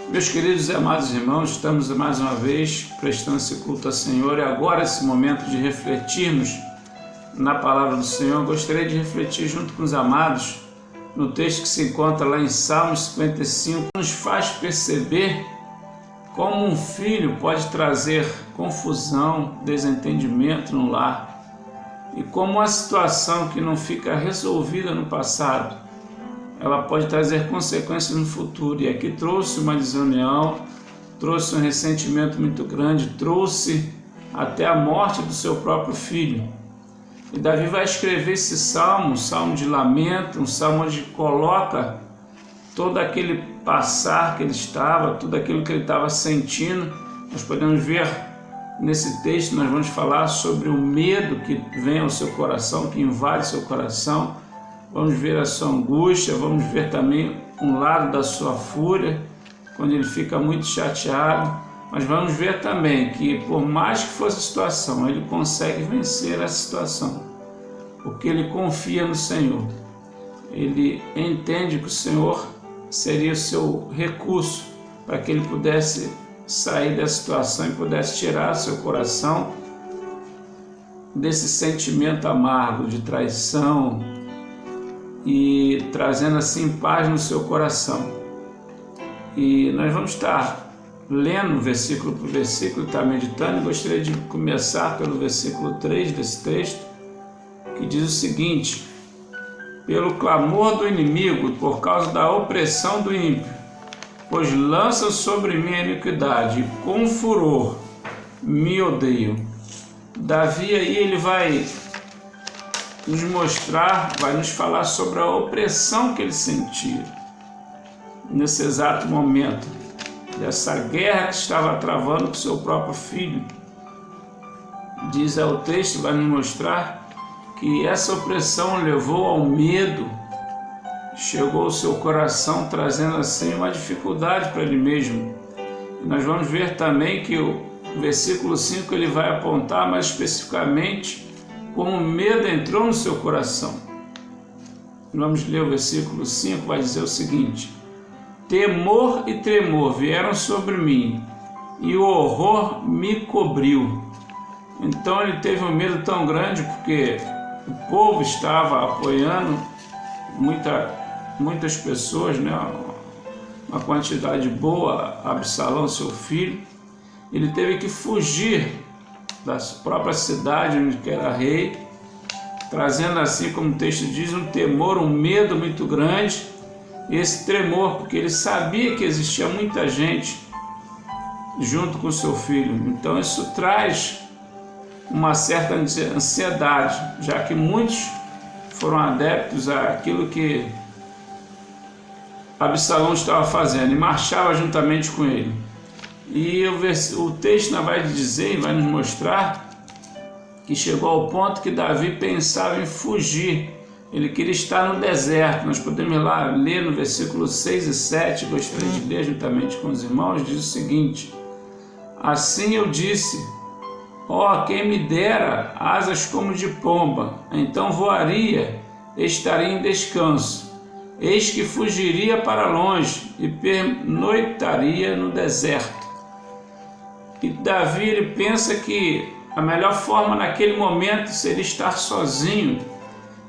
Meus queridos e amados irmãos, estamos mais uma vez prestando esse culto ao Senhor e agora esse momento de refletirmos na palavra do Senhor. Eu gostaria de refletir junto com os amados no texto que se encontra lá em Salmos 55, nos faz perceber como um filho pode trazer confusão, desentendimento no lar e como uma situação que não fica resolvida no passado ela pode trazer consequências no futuro. E aqui trouxe uma desunião, trouxe um ressentimento muito grande, trouxe até a morte do seu próprio filho. E Davi vai escrever esse salmo, um salmo de lamento, um salmo onde coloca todo aquele passar que ele estava, tudo aquilo que ele estava sentindo. Nós podemos ver nesse texto, nós vamos falar sobre o medo que vem ao seu coração, que invade seu coração. Vamos ver a sua angústia, vamos ver também um lado da sua fúria, quando ele fica muito chateado. Mas vamos ver também que, por mais que fosse a situação, ele consegue vencer essa situação, porque ele confia no Senhor. Ele entende que o Senhor seria o seu recurso para que ele pudesse sair dessa situação e pudesse tirar seu coração desse sentimento amargo de traição, e trazendo assim paz no seu coração. E nós vamos estar lendo versículo por versículo, estar meditando. Gostaria de começar pelo versículo 3 desse texto, que diz o seguinte: pelo clamor do inimigo, por causa da opressão do ímpio, pois lançam sobre mim a iniquidade, e com furor me odeiam. Davi aí ele vai nos mostrar, vai nos falar sobre a opressão que ele sentia nesse exato momento, dessa guerra que estava travando com seu próprio filho. Diz o texto, vai nos mostrar que essa opressão levou ao medo, chegou ao seu coração, trazendo assim uma dificuldade para ele mesmo. E nós vamos ver também que o versículo 5 ele vai apontar mais especificamente como o medo entrou no seu coração. Vamos ler o versículo 5, vai dizer o seguinte: temor e tremor vieram sobre mim, e o horror me cobriu. Então ele teve um medo tão grande, porque o povo estava apoiando muitas pessoas, né? Uma quantidade boa, Absalão, seu filho. Ele teve que fugir da própria cidade onde era rei, trazendo assim, como o texto diz, um temor, um medo muito grande. Esse tremor, porque ele sabia que existia muita gente junto com seu filho. Então isso traz uma certa ansiedade, já que muitos foram adeptos àquilo que Absalão estava fazendo e marchava juntamente com ele. E o texto vai dizer e vai nos mostrar que chegou ao ponto que Davi pensava em fugir. Ele queria estar no deserto. Nós podemos lá ler no versículo 6 e 7, gostaria de ler juntamente com os irmãos, diz o seguinte: assim eu disse, quem me dera asas como de pomba, então voaria, estaria em descanso. Eis que fugiria para longe e pernoitaria no deserto. E Davi ele pensa que a melhor forma naquele momento seria estar sozinho.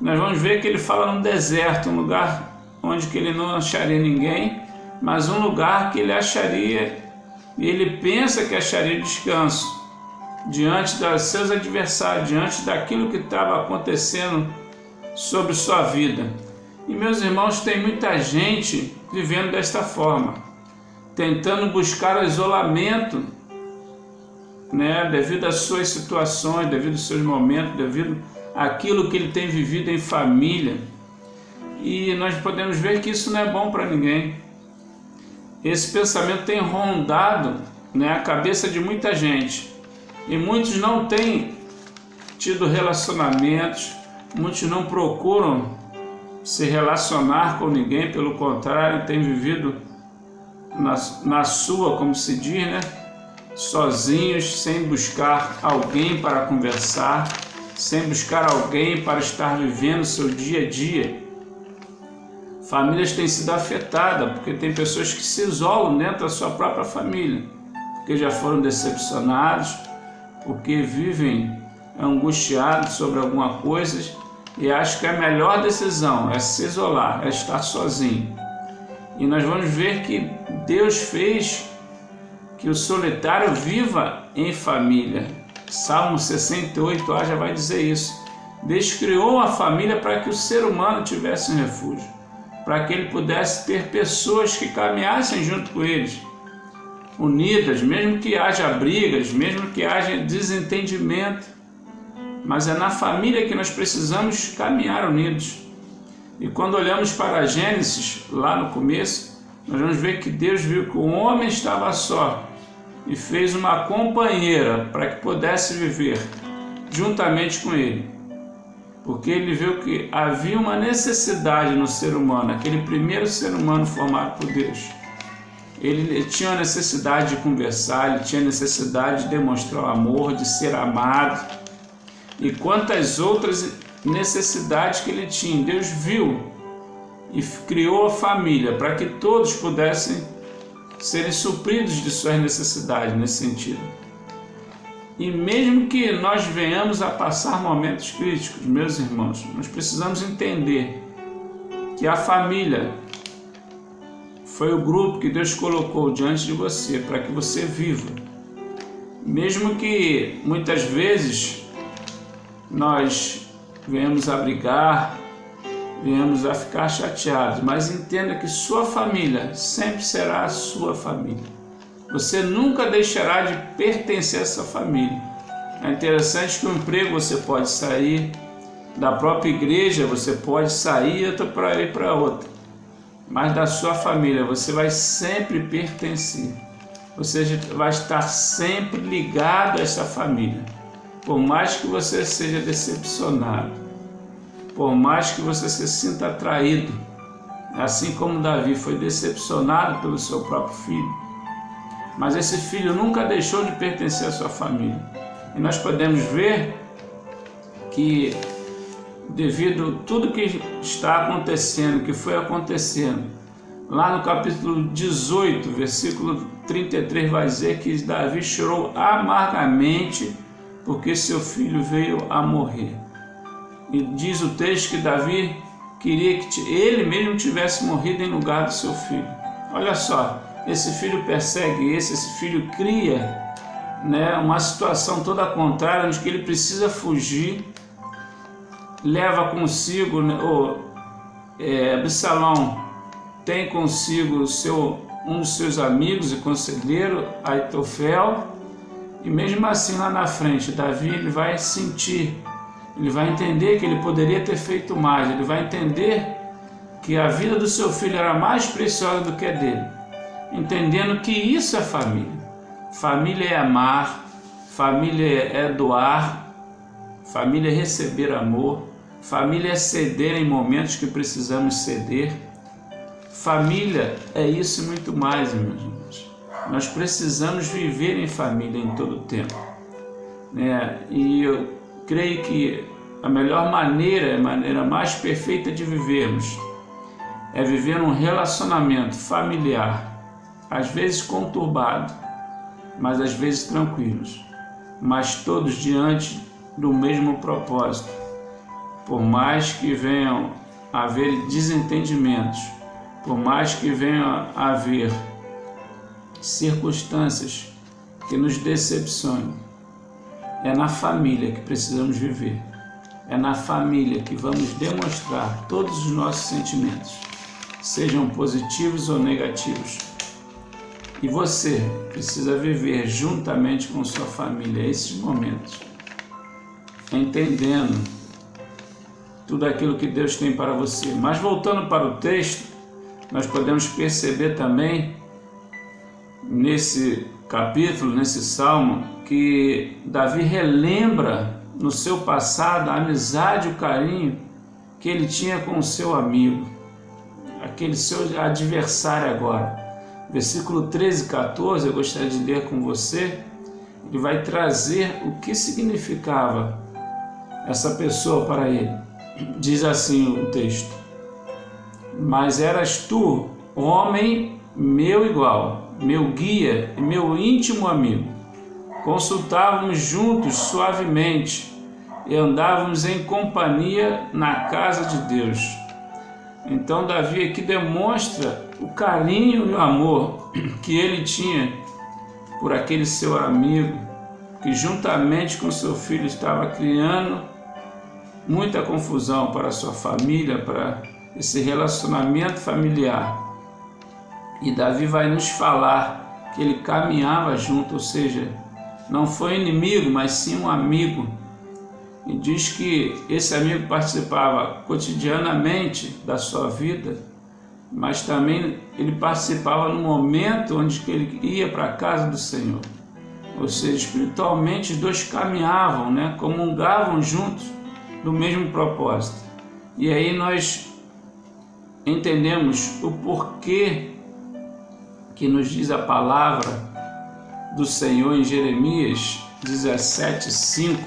Nós vamos ver que ele fala no deserto, um lugar onde que ele não acharia ninguém, mas um lugar que ele acharia, e ele pensa que acharia descanso diante dos seus adversários, diante daquilo que estava acontecendo sobre sua vida. E meus irmãos, tem muita gente vivendo desta forma, tentando buscar o isolamento, devido às suas situações, devido aos seus momentos, devido àquilo que ele tem vivido em família. E nós podemos ver que isso não é bom para ninguém. Esse pensamento tem rondado a cabeça de muita gente. E muitos não têm tido relacionamentos, muitos não procuram se relacionar com ninguém, pelo contrário, têm vivido na sua, como se diz, sozinhos, sem buscar alguém para conversar, sem buscar alguém para estar vivendo seu dia a dia. Famílias têm sido afetadas porque tem pessoas que se isolam dentro da sua própria família, porque já foram decepcionados, porque vivem angustiados sobre alguma coisa e acham que a melhor decisão é se isolar, é estar sozinho. E nós vamos ver que Deus fez que o solitário viva em família. Salmo 68A já vai dizer isso. Deus criou a família para que o ser humano tivesse um refúgio, para que ele pudesse ter pessoas que caminhassem junto com eles, unidas, mesmo que haja brigas, mesmo que haja desentendimento. Mas é na família que nós precisamos caminhar unidos. E quando olhamos para Gênesis, lá no começo, nós vamos ver que Deus viu que o homem estava só e fez uma companheira para que pudesse viver juntamente com ele. Porque ele viu que havia uma necessidade no ser humano, aquele primeiro ser humano formado por Deus. Ele tinha a necessidade de conversar, ele tinha a necessidade de demonstrar o amor, de ser amado. E quantas outras necessidades que ele tinha, Deus viu e criou a família para que todos pudessem serem supridos de suas necessidades nesse sentido. E mesmo que nós venhamos a passar momentos críticos, meus irmãos, nós precisamos entender que a família foi o grupo que Deus colocou diante de você para que você viva. Mesmo que muitas vezes nós venhamos a brigar, venhamos a ficar chateados, mas entenda que sua família sempre será a sua família. Você nunca deixará de pertencer a essa família. É interessante que o emprego você pode sair, da própria igreja você pode sair para ir para outra, mas da sua família você vai sempre pertencer. Você vai estar sempre ligado a essa família. Por mais que você seja decepcionado, por mais que você se sinta atraído, assim como Davi foi decepcionado pelo seu próprio filho, mas esse filho nunca deixou de pertencer à sua família. E nós podemos ver que, devido a tudo que está acontecendo, que foi acontecendo, lá no capítulo 18, versículo 33, vai dizer que Davi chorou amargamente porque seu filho veio a morrer. E diz o texto que Davi queria que ele mesmo tivesse morrido em lugar do seu filho. Olha só, esse filho persegue esse filho cria, uma situação toda contrária, onde que ele precisa fugir, leva consigo, Absalão tem consigo um dos seus amigos e conselheiro, Aitofel, e mesmo assim lá na frente, Davi ele vai sentir, ele vai entender que ele poderia ter feito mais, ele vai entender que a vida do seu filho era mais preciosa do que a dele, entendendo que isso é família. Família é amar, família é doar, família é receber amor, família é ceder em momentos que precisamos ceder. Família é isso e muito mais, meus irmãos. Nós precisamos viver em família em todo o tempo, E eu creio que a melhor maneira, a maneira mais perfeita de vivermos é viver um relacionamento familiar, às vezes conturbado, mas às vezes tranquilos, mas todos diante do mesmo propósito. Por mais que venham a haver desentendimentos, por mais que venham a haver circunstâncias que nos decepcionem, é na família que precisamos viver. É na família que vamos demonstrar todos os nossos sentimentos, sejam positivos ou negativos. E você precisa viver juntamente com sua família esses momentos, entendendo tudo aquilo que Deus tem para você. Mas voltando para o texto, nós podemos perceber também nesse capítulo, nesse salmo, que Davi relembra no seu passado a amizade e o carinho que ele tinha com o seu amigo, aquele seu adversário agora. Versículo 13 e 14, eu gostaria de ler com você. Ele vai trazer o que significava essa pessoa para ele. Diz assim o texto: mas eras tu, homem meu igual, meu guia e meu íntimo amigo. Consultávamos juntos suavemente e andávamos em companhia na casa de Deus. Então Davi aqui demonstra o carinho e o amor que ele tinha por aquele seu amigo, que juntamente com seu filho estava criando muita confusão para a sua família, para esse relacionamento familiar. E Davi vai nos falar que ele caminhava junto, ou seja, não foi inimigo, mas sim um amigo. E diz que esse amigo participava cotidianamente da sua vida, mas também ele participava no momento onde ele ia para a casa do Senhor. Ou seja, espiritualmente os dois caminhavam, comungavam juntos do mesmo propósito. E aí nós entendemos o porquê que nos diz a palavra do Senhor em Jeremias 17:5,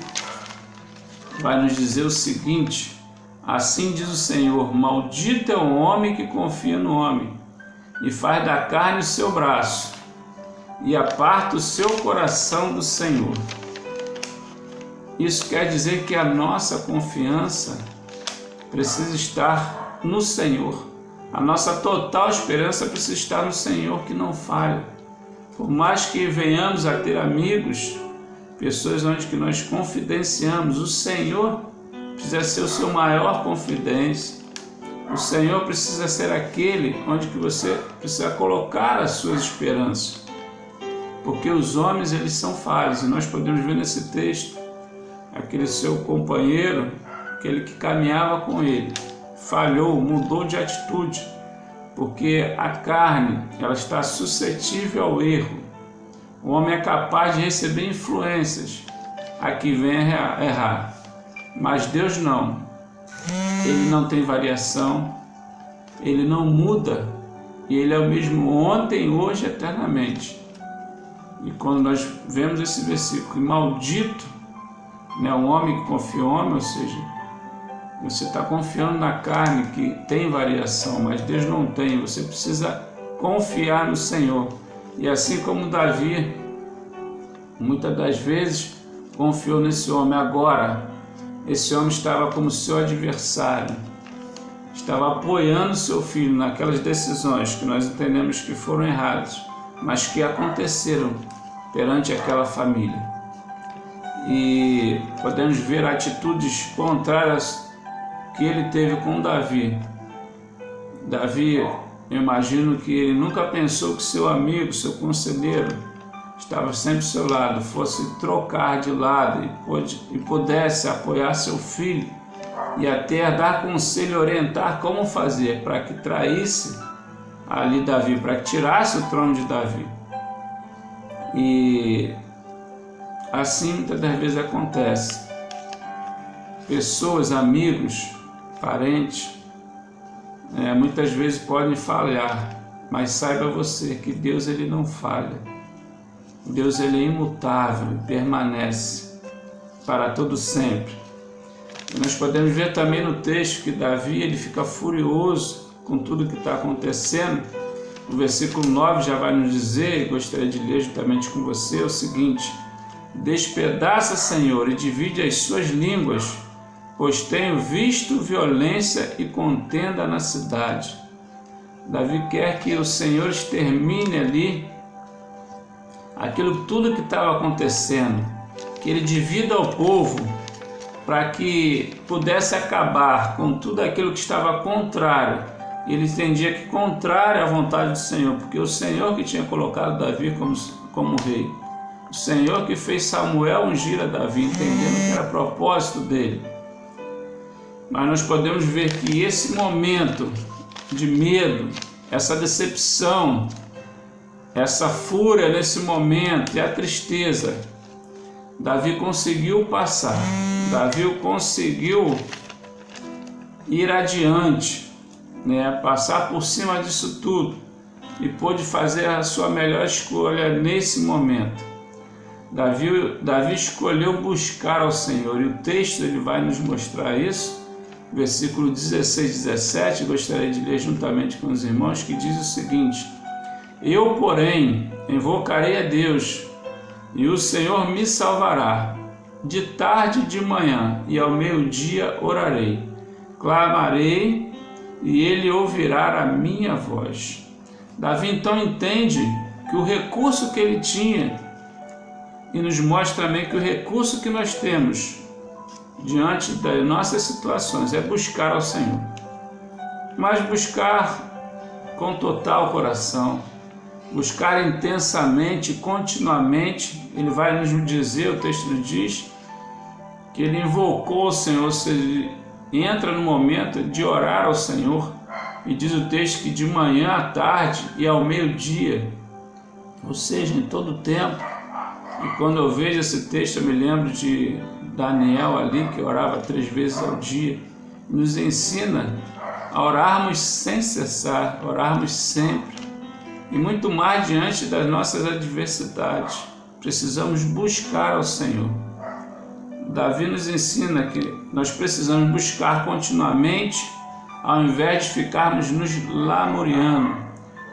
vai nos dizer o seguinte: assim diz o Senhor, maldito é o homem que confia no homem, e faz da carne o seu braço, e aparta o seu coração do Senhor. Isso quer dizer que a nossa confiança precisa estar no Senhor. A nossa total esperança precisa estar no Senhor, que não falha. Por mais que venhamos a ter amigos, pessoas onde que nós confidenciamos, o Senhor precisa ser o seu maior confidente. O Senhor precisa ser aquele onde que você precisa colocar as suas esperanças. Porque os homens, eles são falhos, e nós podemos ver nesse texto, aquele seu companheiro, aquele que caminhava com ele, falhou, mudou de atitude, porque a carne, ela está suscetível ao erro. O homem é capaz de receber influências a que vem a errar, mas Deus não. Ele não tem variação, ele não muda, e ele é o mesmo ontem, hoje e eternamente. E quando nós vemos esse versículo, maldito, um homem que confia em homem, ou seja, você está confiando na carne que tem variação, mas Deus não tem. Você precisa confiar no Senhor. E assim como Davi, muitas das vezes, confiou nesse homem. Agora, esse homem estava como seu adversário, estava apoiando seu filho naquelas decisões que nós entendemos que foram erradas, mas que aconteceram perante aquela família. E podemos ver atitudes contrárias que ele teve com Davi. Davi, eu imagino que ele nunca pensou que seu amigo, seu conselheiro, estava sempre ao seu lado, fosse trocar de lado e pudesse apoiar seu filho e até dar conselho, orientar como fazer para que traísse ali Davi, para que tirasse o trono de Davi. E assim muitas das vezes acontece. Pessoas, amigos, parentes, muitas vezes podem falhar, mas saiba você que Deus, ele não falha. Deus, ele é imutável, permanece para todo sempre. E nós podemos ver também no texto que Davi, ele fica furioso com tudo que está acontecendo. O versículo 9 já vai nos dizer, e gostaria de ler juntamente com você, o seguinte: despedaça, Senhor, e divide as suas línguas, pois tenho visto violência e contenda na cidade. Davi quer que o Senhor extermine ali aquilo tudo que estava acontecendo, que ele divida o povo para que pudesse acabar com tudo aquilo que estava contrário. Ele entendia que contrário à vontade do Senhor, porque o Senhor que tinha colocado Davi como rei, o Senhor que fez Samuel ungir a Davi, entendendo que era propósito dele. Mas nós podemos ver que esse momento de medo, essa decepção, essa fúria nesse momento e a tristeza, Davi conseguiu passar, Davi conseguiu ir adiante, passar por cima disso tudo e pôde fazer a sua melhor escolha nesse momento. Davi escolheu buscar ao Senhor, e o texto ele vai nos mostrar isso versículo 16 e 17, gostaria de ler juntamente com os irmãos, que diz o seguinte: Eu, porém, invocarei a Deus, e o Senhor me salvará. De tarde e de manhã, e ao meio-dia orarei. Clamarei, e ele ouvirá a minha voz. Davi então entende que o recurso que ele tinha, e nos mostra também que o recurso que nós temos diante das nossas situações é buscar ao Senhor. Mas buscar com total coração, buscar intensamente, continuamente. Ele vai nos dizer, o texto nos diz, que ele invocou o Senhor, ou seja, ele entra no momento de orar ao Senhor, e diz o texto que de manhã à tarde e ao meio-dia, ou seja, em todo o tempo. E quando eu vejo esse texto, eu me lembro de Daniel ali, que orava 3 vezes ao dia, nos ensina a orarmos sem cessar, orarmos sempre, e muito mais diante das nossas adversidades. Precisamos buscar ao Senhor. Davi nos ensina que nós precisamos buscar continuamente, ao invés de ficarmos nos lamuriando,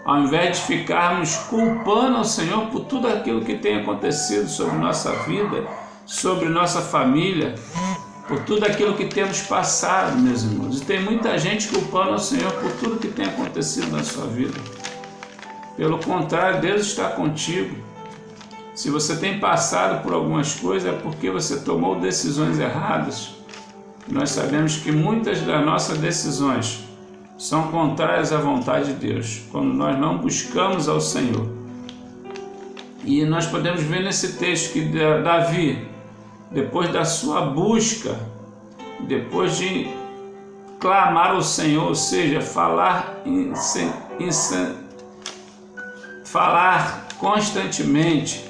ao invés de ficarmos culpando ao Senhor por tudo aquilo que tem acontecido sobre nossa vida, sobre nossa família, por tudo aquilo que temos passado, meus irmãos. E tem muita gente culpando ao Senhor por tudo que tem acontecido na sua vida. Pelo contrário, Deus está contigo. Se você tem passado por algumas coisas, é porque você tomou decisões erradas. Nós sabemos que muitas das nossas decisões são contrárias à vontade de Deus, quando nós não buscamos ao Senhor. E nós podemos ver nesse texto que Davi, depois da sua busca, depois de clamar ao Senhor, ou seja, falar constantemente,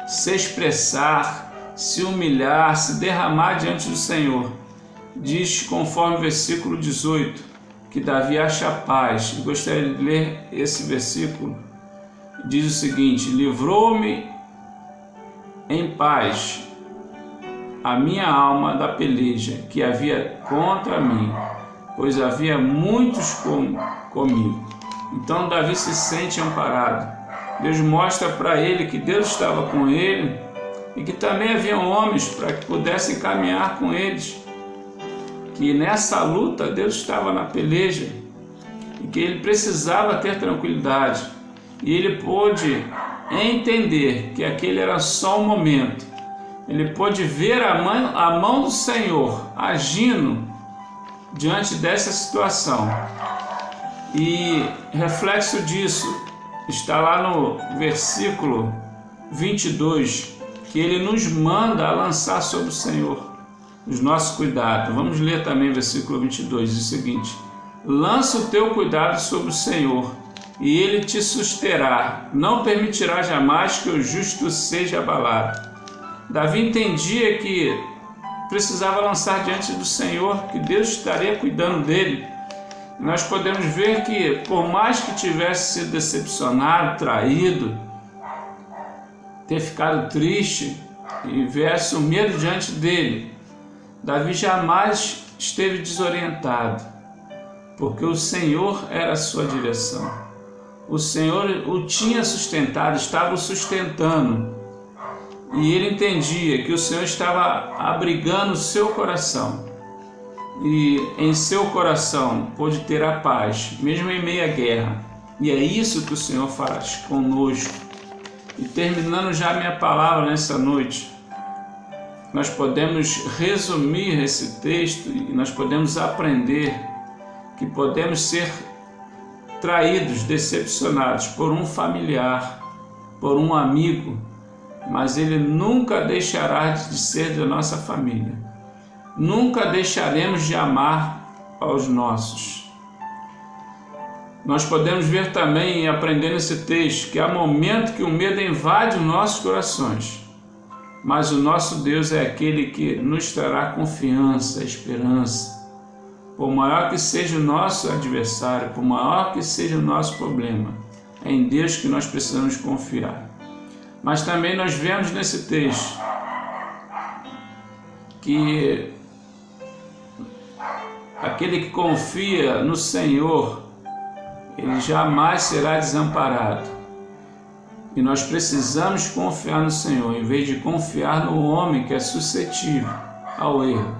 se expressar, se humilhar, se derramar diante do Senhor, diz, conforme o versículo 18, que Davi acha paz. Eu gostaria de ler esse versículo. Diz o seguinte: livrou-me em paz a minha alma da peleja que havia contra mim, pois havia muitos comigo. Então Davi se sente amparado. Deus mostra para ele que Deus estava com ele e que também havia homens para que pudessem caminhar com eles, que nessa luta Deus estava na peleja e que ele precisava ter tranquilidade. E ele pôde entender que aquele era só um momento. Ele pôde ver a mão do Senhor agindo diante dessa situação. E reflexo disso está lá no versículo 22, que ele nos manda a lançar sobre o Senhor os nossos cuidados. Vamos ler também o versículo 22, diz o seguinte: lança o teu cuidado sobre o Senhor, e ele te susterá, não permitirá jamais que o justo seja abalado. Davi entendia que precisava lançar diante do Senhor, que Deus estaria cuidando dele. Nós podemos ver que, por mais que tivesse sido decepcionado, traído, ter ficado triste e viesse o medo diante dele, Davi jamais esteve desorientado, porque o Senhor era a sua direção. O Senhor o tinha sustentado, estava o sustentando, e ele entendia que o Senhor estava abrigando o seu coração. E em seu coração pôde ter a paz, mesmo em meio à guerra. E é isso que o Senhor faz conosco. E terminando já a minha palavra nessa noite, nós podemos resumir esse texto e nós podemos aprender que podemos ser traídos, decepcionados por um familiar, por um amigo, mas ele nunca deixará de ser da nossa família. Nunca deixaremos de amar aos nossos. Nós podemos ver também e aprender nesse texto que há momentos que o medo invade os nossos corações, mas o nosso Deus é aquele que nos trará confiança, esperança. Por maior que seja o nosso adversário, por maior que seja o nosso problema, é em Deus que nós precisamos confiar. Mas também nós vemos nesse texto que Aquele que confia no Senhor, ele jamais será desamparado. E nós precisamos confiar no Senhor, em vez de confiar no homem que é suscetível ao erro.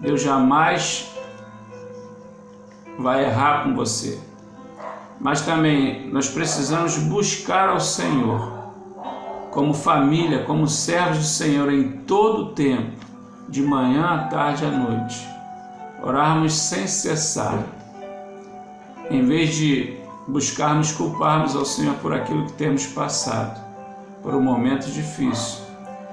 Deus jamais vai errar com você. Mas também nós precisamos buscar ao Senhor, como família, como servos do Senhor em todo o tempo, de manhã à tarde à noite. Orarmos sem cessar, em vez de buscarmos culparmos ao Senhor por aquilo que temos passado, por um momento difícil.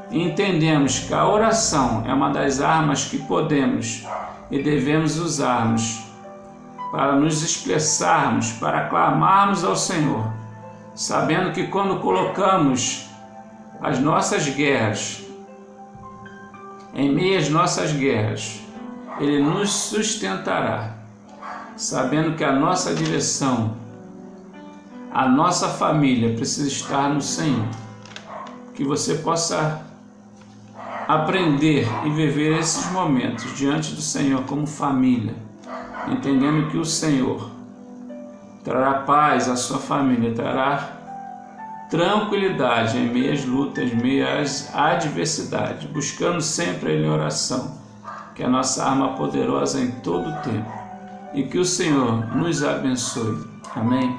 E entendemos que a oração é uma das armas que podemos e devemos usarmos para nos expressarmos, para clamarmos ao Senhor, sabendo que quando colocamos as nossas guerras, em meio às nossas guerras, Ele nos sustentará, sabendo que a nossa direção, a nossa família precisa estar no Senhor. Que você possa aprender e viver esses momentos diante do Senhor como família, entendendo que o Senhor trará paz à sua família, trará tranquilidade em meio às lutas, em meio às adversidades, buscando sempre Ele em oração, que é a nossa arma poderosa em todo o tempo, e que o Senhor nos abençoe. Amém.